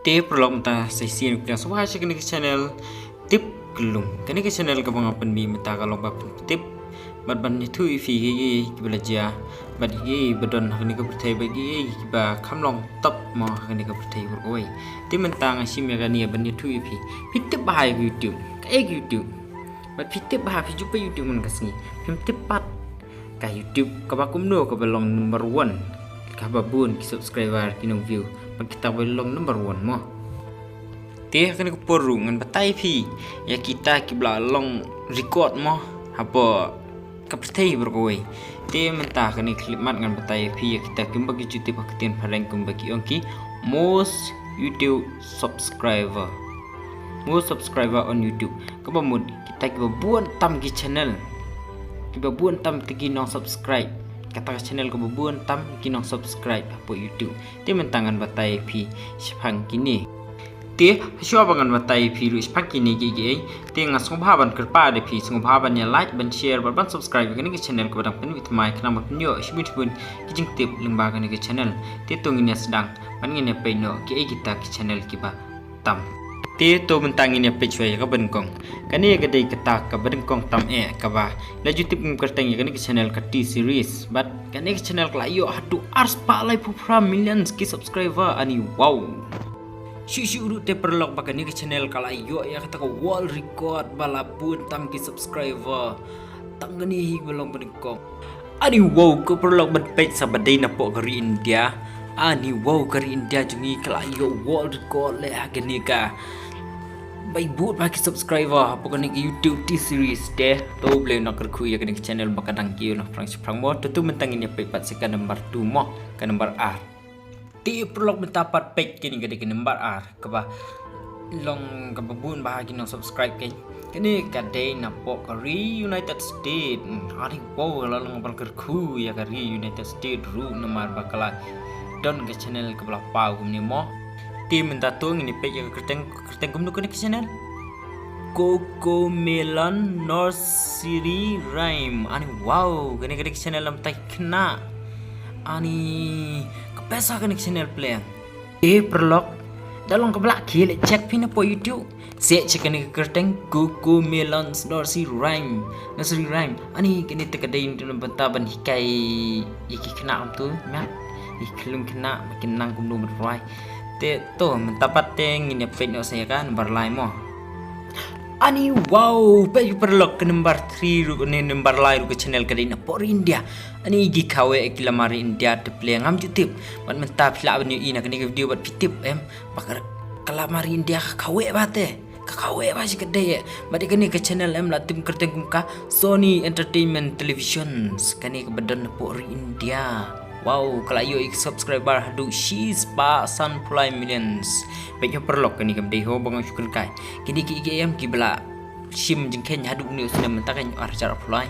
Te prolog mata sesi yang semua hasil kini ke channel tip gelum kini ke channel ke bangapan bi mata kalau bab tip bad ban itu ifi gigi belajar bad gigi badon kini ke pertai bagi ba kamlong top mau kini ke pertai berkoi tim mentang asim ya kani ban itu ifi pitip bahaya YouTube kayak YouTube bad pitip bahaya jumpa YouTube mun kasni pim tepat ka YouTube ka bakum no ka belong number 1 kababun ki subscriber kinong view pag kita belong number 1 mo teh kena keporu ngan batai pi ya kita ki long record mo apa kapertai berkoi teh mentah kena klip mat ngan batai pi ya kita kim bagi juti paketian pareng kum bagi onki most YouTube subscriber on YouTube kabamud kita ki buat tam ki channel kita buat tam tigi nong subscribe kata channel ko bubuan tam kinong subscribe po YouTube ti mentangan batai pi sepang kini ti syo bangan batai pi ru sepang kini gigi ti ngasong baban kerpa de pi song baban ya like ban share ban subscribe kini ke channel ko badang pen mai kana ma penyo shibun kijing tip lembaga ni ke channel ti tungin ya sedang ban ngene pe no ki kita ke channel ki ba tam ti to mentangin ya page wa ka bengkong kani ka dei kata ka bengkong tam ka ba la youtube ngam kerteng ya kani ke channel ka T series but kani ke channel ka ayo hadu ars pa lai pupra millions ki subscriber ani wow shu ru te perlok ba kani ke channel ka ayo ya kata ka wall record balapun tam ki subscriber tanggani hi belong bengkong ani wow ko perlok ban page sa badai na po kari India ani wow kari India jungi ka ayo wall record le agani ka baik buat bagi subscriber pokoknya ke YouTube T series deh tu boleh nak kerkui ya ke channel bakadang kiu nak perang mo tu mentangin ya pepat sekan nomor 2 mo ke nomor R ti prolog mentapat page kini ke nomor R ke ba long ke babun bahagi nak subscribe ke kini kadai napok kari United States hari wow lalu ngapal kerkui ya kari United States ru nomor bakala don ke channel ke belah pau ni mo tim mentatung ini page yang kerteng gumno kene ke channel Coco Melon Nursery Rhyme ani wow kene ke channel lam tai kena ani kepesa kene channel play perlok dalam kebelak gile cek pina po YouTube se cek kene kerteng Coco Melon Nursery Rhyme ani kene tekadain dalam bentaban hikai iki kena am tu mak iklung kena makin nang gumno berwai te to mentapat teng ini page no saya kan berlai mo ani wow page perlok ke nomor 3 ru ne nomor lai ru ke channel kadina por India ani gi kawe kilamari India te play ngam YouTube ban mentap la bani ina kene video bat pitip bakar kalamari India kawe bate kawe ba si kedai badi kene ke channel la tim kerteng kumka Sony Entertainment Televisions kene ke badan por India wow kalau yo subscriber hadu she's pa san pulai millions page perlok kini kam deho bangang syukur kai kini ki igm ki bela sim jengken hadu ni usna mentakan arjar pulai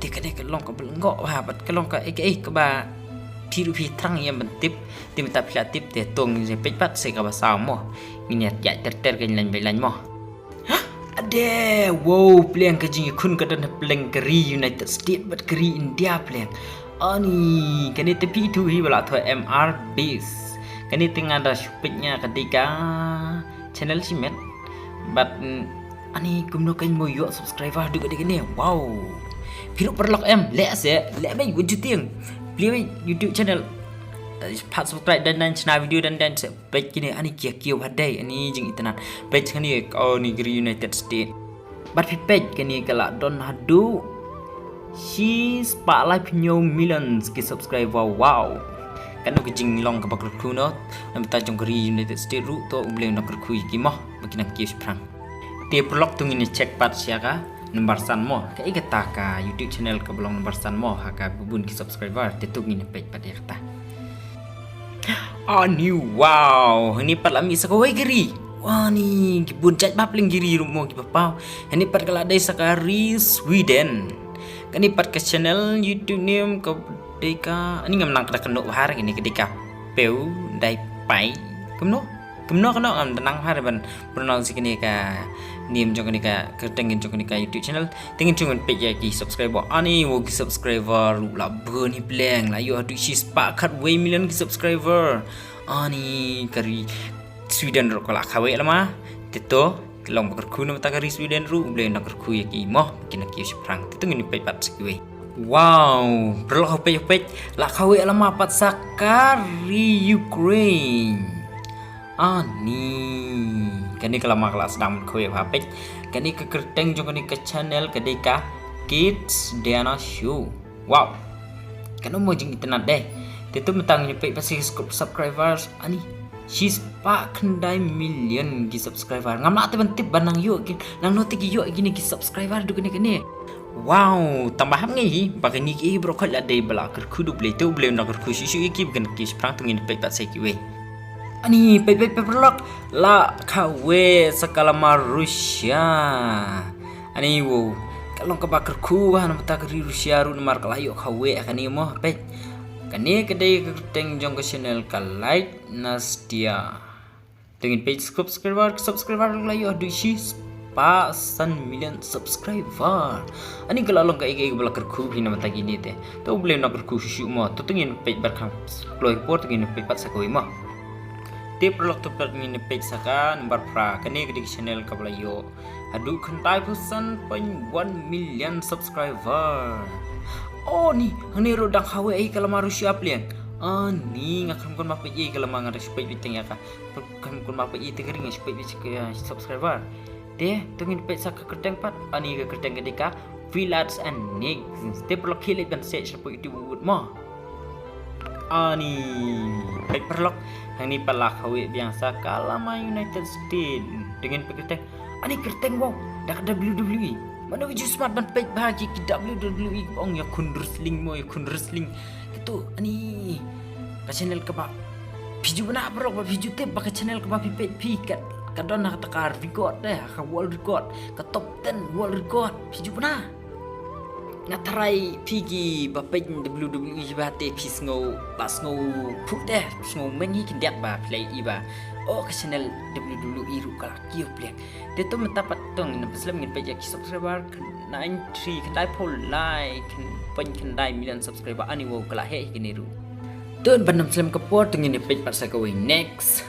te kene ke long ka belengok ba bat ke long ka ke ba tiru pi trang yang bentip tim ta pilatip te tong je page pat se ka ba samo ini ya ter ke lan belan mo ade wow pleng ke jing kun ka dan pleng keri United States bat keri India pleng ani kini tepi itu hi bala thoi MR base kini tengah ada shopnya ketika channel simet but ani kumno kan mo yo subscriber du kede kini wow piru perlok le ase le mai wujud tiang beli YouTube channel pat subscribe dan channel video dan page kini ani kia badai ani jing itanan page kini oh negeri United States but page kini kala don hadu she's spotlight penyo millions ki subscriber wow kan no kijing long ka bakal kuno nam ta jong kri United States ru to boleh nak kui ki moh makin ki sprang te prolog tung ini check pat siaka nomor san mo ka igata ka YouTube channel ka belong nomor san mo ka bubun ki subscriber te tung ini page pat ikata ani wow ini pat lami sakawai giri wah ni kibun chat bapling giri rumo ki papau ini pat kala dai sakari Sweden kani pat ke channel YouTube name ke deka ani ngam nang kada kendok har ini ketika peu dai pai kemno am tenang har ban pronounce kini ka name jong kini ka ketengin jong kini ka YouTube channel tengin jong page ki subscriber ani wo ki subscriber la burn hi pleng la yo adu si spa kat 1 million ki subscriber ani kari Sweden ro kala kawe lama tito long bakar ku na takari Sweden ru ble nakar ku yaki mo kinaki sprang tito ngini pe pat sekiwe wow perlo pe la kawe lama pat sakari Ukraine ani kani kalama kelas sedang kowe hapet kani ke kerteng jong kani ke channel kedeka Kids Diana Show wow kanu mo jing internet deh tito mentang ni pe pasti subscribers ani she's pak kendai million gi subscriber ngam na teban tip banang yo gin nang noti gi yo gini gi subscriber du kene wow tambah ngi bagai ni gi bro khala dei bala ker kudu ble tu ble na ker khushi shu ki ben ki sprang tungin pe pat se ki we ani pe perlok la kawe sakala Rusia ani wo kalong ka bakar ku han mata ker Rusia ru mar kala yo kawe akani mo pe kani kedai keteng jong ke channel ka like Nastia dengan page subscriber la yo du shi pa san million subscriber ani kalau long ka ige bala ker khu hina mata gini te to boleh nak ker khu shu mo to tengin page barkam ploi port tengin page pat sakoi mo te perlok to per ngin page saka number pra kani kedai channel ka bala yo adu khantai pusan 1 million subscriber oh ni hani ro dak hawe ai kalama Rusia plian ani ngakam kon mape i kalama ngara supaya biteng ya ka kam kon mape i tegering supaya biteng subscriber de tungin pe sak kerteng pat ani ke kerteng kedika Village and Nick te perlok hilit ban se supaya itu wud mo ani pe perlok hani palak hawe biasa kalama United States dengan pe kerteng ani kerteng wow dak WWE mana wujud smart ban page bahagi ki WWE ong ya kun wrestling mo ya kun wrestling itu ani ka channel ka ba video na bro ba video te ba ka channel ka ba page pi ka don na ka record deh ka world record ka top 10 world record video na ngatrai pigi ba page WWE ba te pi sngo pas ngo pu deh sngo mengi ki dak ba play iba oh ke channel WWE ru kala kiu plek de to metapat tong na paslam ngin page ki subscriber 93 kendai pol like pen kendai million subscriber ani wo kala he kini ru ton banam slam kapor tengin page pat sakawai next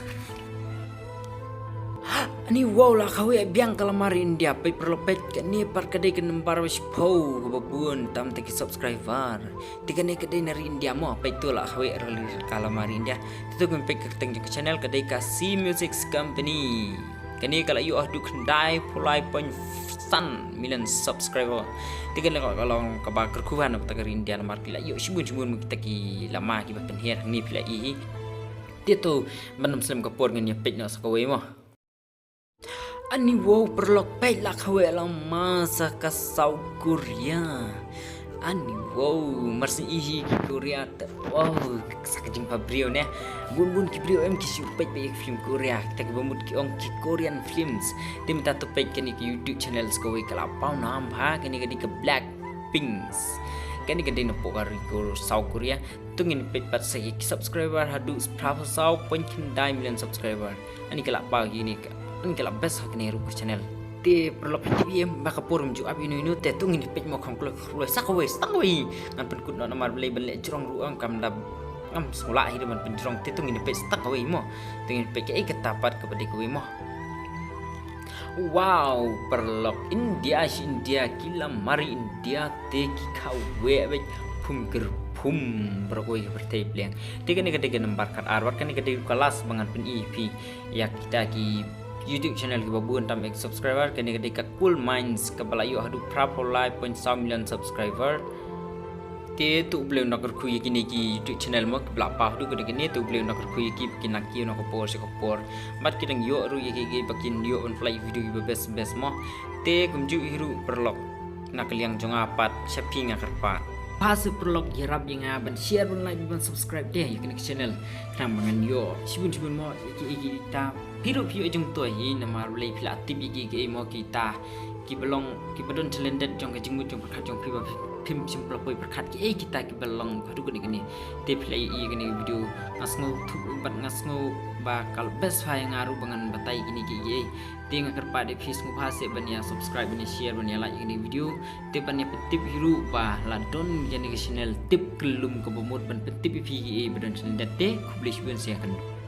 ani wow la kawe biang kalamari India pe perlo page kani par kadai kan nembar wis po babun tam teki subscriber tikane kadai nari India mo pe tu la kawe rali kalamari India tu kan pe kerteng ke channel kadai kasi music company kani kala yu adu kendai pulai pon san million subscriber tikane kalau kabakar kuhan apa takar India nomor kila yu shibun kita ki lama ki bapen her ni pila i dia tu banam slam kapor ngin page no sakawe mo ani wow perlok pay la kawe lang masa ka South Korea ani wow marsi ihi ki Korea wow sakajing pabrio ne bun ki brio em ki supay pay film Korea kita ki bamut ki ong ki Korean films tim ta to pay kani ki YouTube channels ko wi kala pau nam ha kani ke Blackpink kani ke na pokari ko South Korea tungin pay pat sa ki subscriber hadu sprapa South 1 million subscriber ani kala pa gini ini kalau best hak nih rukus channel te perlu TV baka porum ju abi inu te tung ini page mo kham klo sakwe stangwe ngan pen kut nomor beli beli jrong ruang kam dab am sekolah hidup man pen jrong te tung ini page stangwe mo tung ini page ai ketapat kepada kowe mo wow perlu India kila mari India te ki kawe be pum berkoi bertay beliang tiga ni kedai nomor kat arwat kan ni kedai kelas bangan pen EP ya kita ki YouTube channel ki babuan tam ek subscriber kani kedai ka Cool Minds ka balayo hadu prapo live 0.1 million subscriber te tu boleh nak kui kini ki YouTube channel mo blapa hadu kedai kini tu boleh nak kui ki kinaki nak por se por mat kidang yo ru ye ki bakin yo on fly video ki best mo te kumju hiru perlok nak liang jong apat shopping akarpa pas perlok yarab yang aban share dan like dan subscribe deh ya kini channel kenang bangan yo sibun mo iki ta hidup yo jong to hi nama relay pila tip iki mo kita ki belong ki bedon talented jong kajing jong perkat jong priba pim simple poi perkat ki kita ki belong padu kini te play i kini video ngasngo tu bat ngasngo bakal best fa yang ngaru bangan batai kini ki ting kerpa de fis mu phase bania subscribe bania share bania like ini video te bania petip hiru ba ladon jani channel tip kelum ke bomot ban petip vi bedon talented te kublish bun siakan